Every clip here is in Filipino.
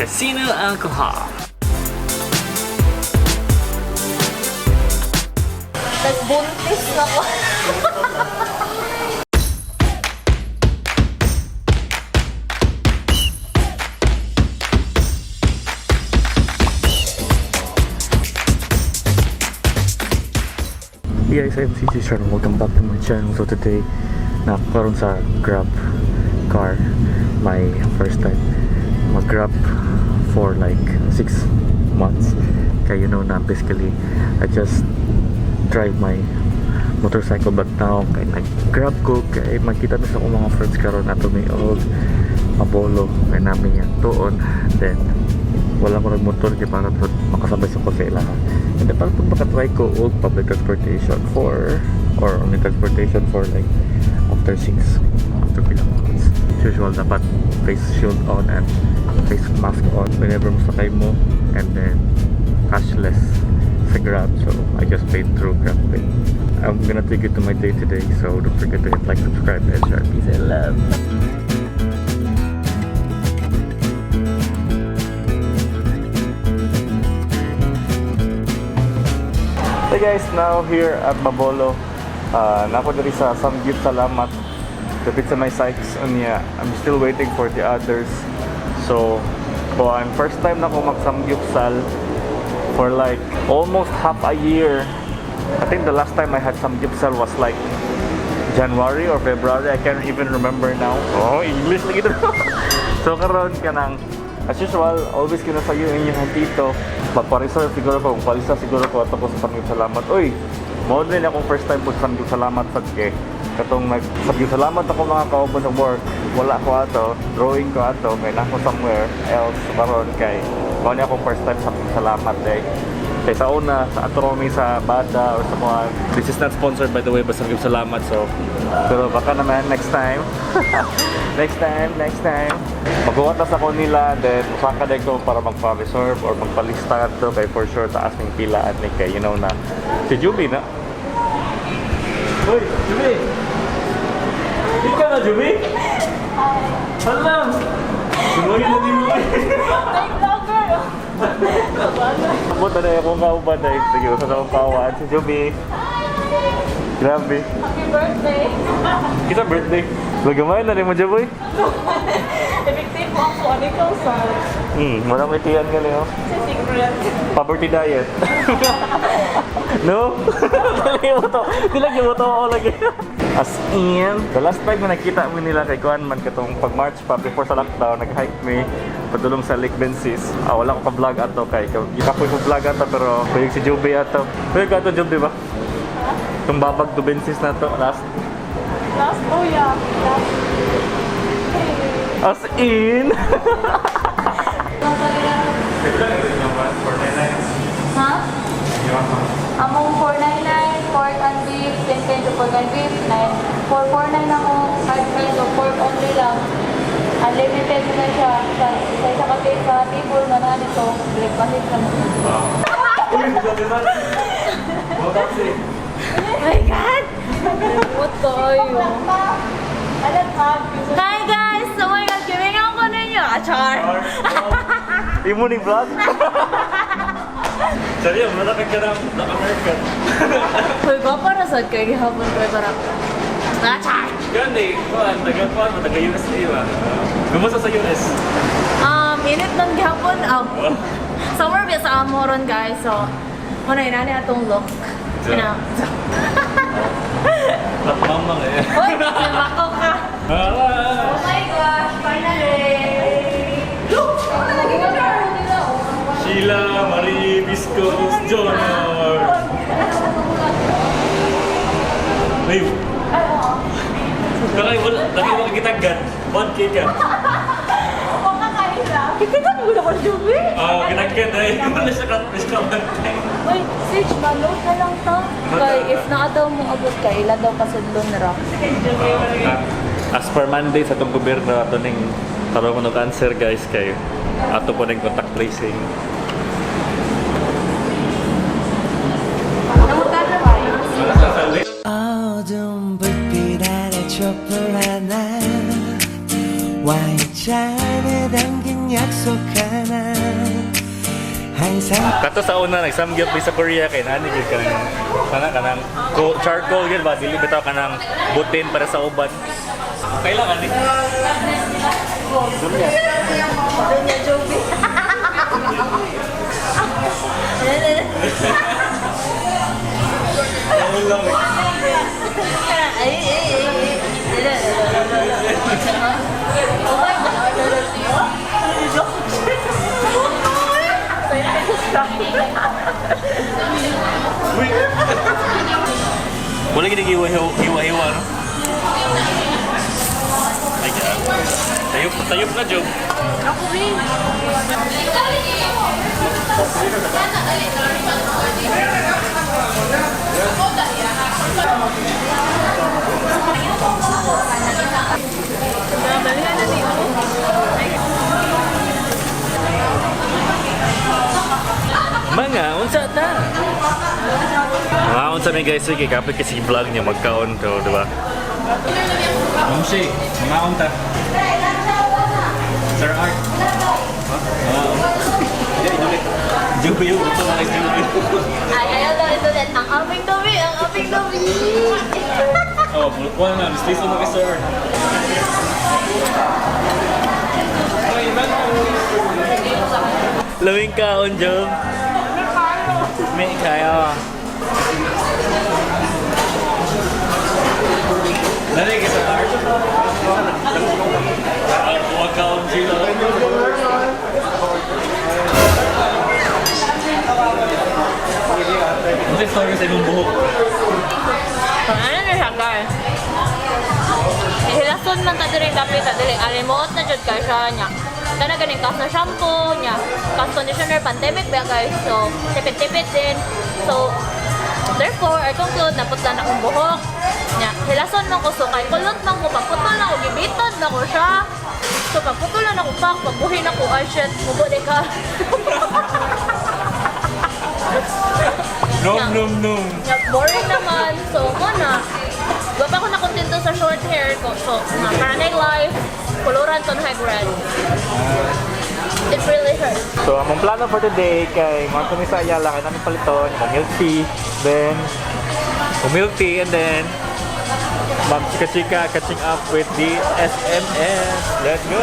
Casino alcohol. Nagbuntis na ko. Hey guys, I'm SAMGYUPSAL. Welcome back to my channel. So today, nakakaroon sa Grab car. My first time mag-Grab for like 6 months. Kaya you know na basically I just drive my motorcycle, but now kay nag-Grab ko kay makita na sa akong mga friends karon na may old Mabolo kay namin yan tuon. Then wala ko nag-motor kaya para makasabay sa ko sa ilaha. And then para makatry ko old public transportation for or only transportation for like after bilang months. As usual, dapat face shield on and face mask on whenever masakay mo, and then cashless sa Grab. So I just paid through GrabPay. I'm gonna take you to my day today, so don't forget to hit like, subscribe, and share. Peace and love. Hey guys, now here at Mabolo. Nako diri sa Samgyupsalamat. Kapit sa my sites niya. I'm still waiting for the others. So, first time na ako mag-samgyupsal for like almost half a year. I think the last time I had samgyupsal was like January or February. I can't even remember now. Oh, English lagi dito. So karon kanang as usual, always kinasayo inyong tito. Magpa-reserve siguro ko, palisa siguro ko ato ko sa Samgyupsalamat. Uy, mo din akong first time po Samgyupsalamat sa ke. Katong nag-Samgyupsalamat ako mga kauban sa work. Wala ko ato, drawing ko ato, may nako somewhere else karon kay mao ni akong first time Samgyupsalamat day. Kay sa una, sa ato kami sa Bada or sa mga, this is not sponsored by the way, but Samgyupsalamat. So, pero baka naman next time. next time. Magkuwatas ako nila, then usaka din ko para magpa-reserve or magpalista ito kay for sure taas ng pilaan ni kay you know na si Juby na. Hoy, Juby! Hindi ka na, Juby? Halam! Sumuhin na din mo eh. Take longer. Punta na akong kauban dahil sige, usan akong kawan si Juby. Grabe. Happy birthday. Kita birthday. Lagamay na rin mo, Juby. Effective po ako. Ano ikaw sa? Walang itiyan ka niyo. Sa secret. Poverty diet. No? Dilagyan mo to ako lagi. As in, the last time na nakita mo nila kay Kuan man katong pag March pa before sa lockdown, nag-hike me padulong sa Lake Bensis. Wala ko pa-vlog ato kay kita ko yung vlog ato pero pwede si Juby ato. Pwede ka ato Juby ba? Itong babag to Bensis na to last. Oh yeah. As in. Ha? Among 499, pork and beef, 10 peso pork and beef, 449 ako, 5 peso pork only lang. Unlimited na siya. Sa isa kasi sa table na na dito, breakfast lang. Oh my God! What tayo? Hi guys! Oh my God! Kimingaw ko ninyo! Achar! Imo ni vlog? Sorry, wala ka na American. Hoy, ba para saan kayo gihapon ko para Achar! Gandi, taga-Kuan, taga-USA ba? Kumusta sa US? Init ng gihapon. Summer ba sa Amoron guys, so muna inani atong look. At mamang eh. Hoy, mako ka! Oh my gosh, finally! Look! Sheila Marie Viscos Jr. Ay! Kakay wala, dami mo kita gan. 1K ka. Huwag ka kain. Kitigan mo na ko Juby. Oo, ginagyan na yun. Wala siya ka-restaurant. Uy, Sage, malot na lang to. Kay, if na daw mo abot ka, ila daw kasudlon na ra. As per Monday sa itong gobyerno, ato ning tarong ko cancer guys kayo. Ato po ning contact tracing. 어두운 불빛 아래 촛불 하나 와인잔에 담긴 약속 하나 항상 Kato sa una nag-samgyup sa Korea kay nani gyud kanang charcoal gyud ba dili bitaw kanang butin para sa uban. Kailangan ni. Dunya Juby. Boleh gini hiwa-hiwa no? Ay ya. Tayup na Job. Ako rin. Mga unsa ta? Mga unsa may guys sige kapit kasi vlog niya magkaon to, di ba? Mamsi, mga unta. Sir Art. Jubi yung gusto na kay Jubi. Ay, ayaw daw ito din. Ang aming dumi, ang aming dumi. Oh, bulkuan na. Mistiso na kay Sir Art. Lawing kaon, Job. May kayo. Nari ka sa Art? Huwag kaon sila. Ano yung story sa imong buhok? Ano na siya, guys? Hilason man ta diri dapit ta diri alimot na jud kay siya nya. Kana ganing kas na shampoo nya, kas conditioner pandemic ba guys. So tipid-tipid din. So therefore I conclude na putla na akong buhok. Nya, hilason man ko so kay kulot man ko pagputol na ko gibiton na ko siya. So pagputol na ko pagbuhin ako ay shit, mubo de ka. Nom. Nya, boring naman. So na. Wala ako nakontento sa short hair ko. So, para na life, kuluran to na high grad. It really hurts. So, among plano for today kay mga kami sa Ayala kay namin paliton, yung milk tea, and then mag-chika-chika, catching up with the SMS. Let's go!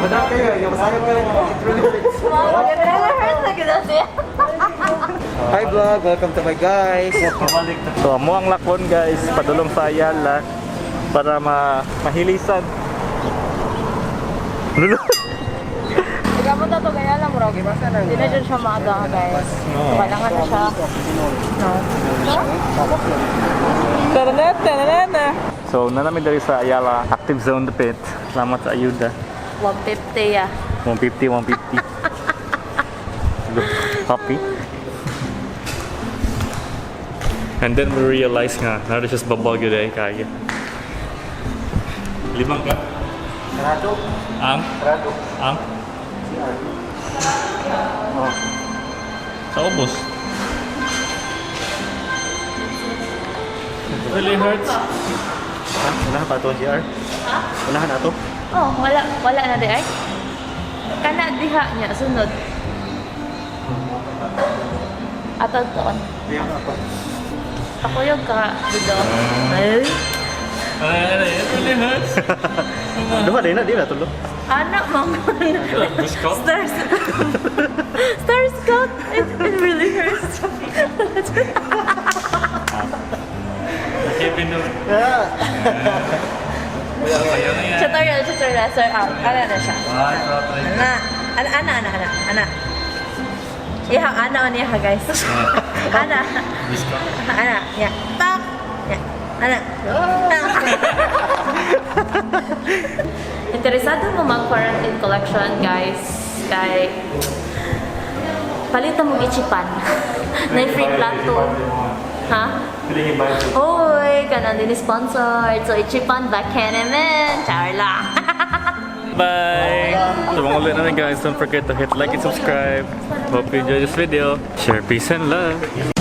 Madam kayo, yung sayang kayo it really hurts. Wow, it really hurts na gano'n siya. Hi vlog, welcome to my guys. So, amo ang lakon guys, padulong sa Ayala para mahilisan. Lulu. Ikaw to kaya lang, Rogi. Hindi na dyan siya maaga, guys. Kailangan na siya. No? So, namin dari sa Ayala, active zone dapit. Salamat sa ayuda. 150 ya. 150. Happy. And then we realize nga, narin siya sa babagyo dahil kaya. 5 ka? Sarado. Ang? Sarado. Ang? Oh. Sa ubos. It really hurts. Ha? Wala pa ito, GR? Ha? Wala na ito? Oh, wala na di ay. Kana diha niya, sunod. Atag toon. Ako yung ka, dito. Ay. It really hurts. Duha din na, di na tulo. Anak, mama. Scout? Star Scout. It really hurts. Nakipin doon. Tutorial, sir. Ano na siya? Ana. Iha, ana niya guys. Ana. Ya. Tak. Ya. Ana. Interesado mo mag-quarantine collection, guys? Kay palitan mo gichipan. Na free plato. Ha? Hoy, kanan din sponsored. So, ichipan back naman. Char lang. Bye! So mga ulit namin guys, don't forget to hit like and subscribe. Hope you enjoy this video. Share, peace and love.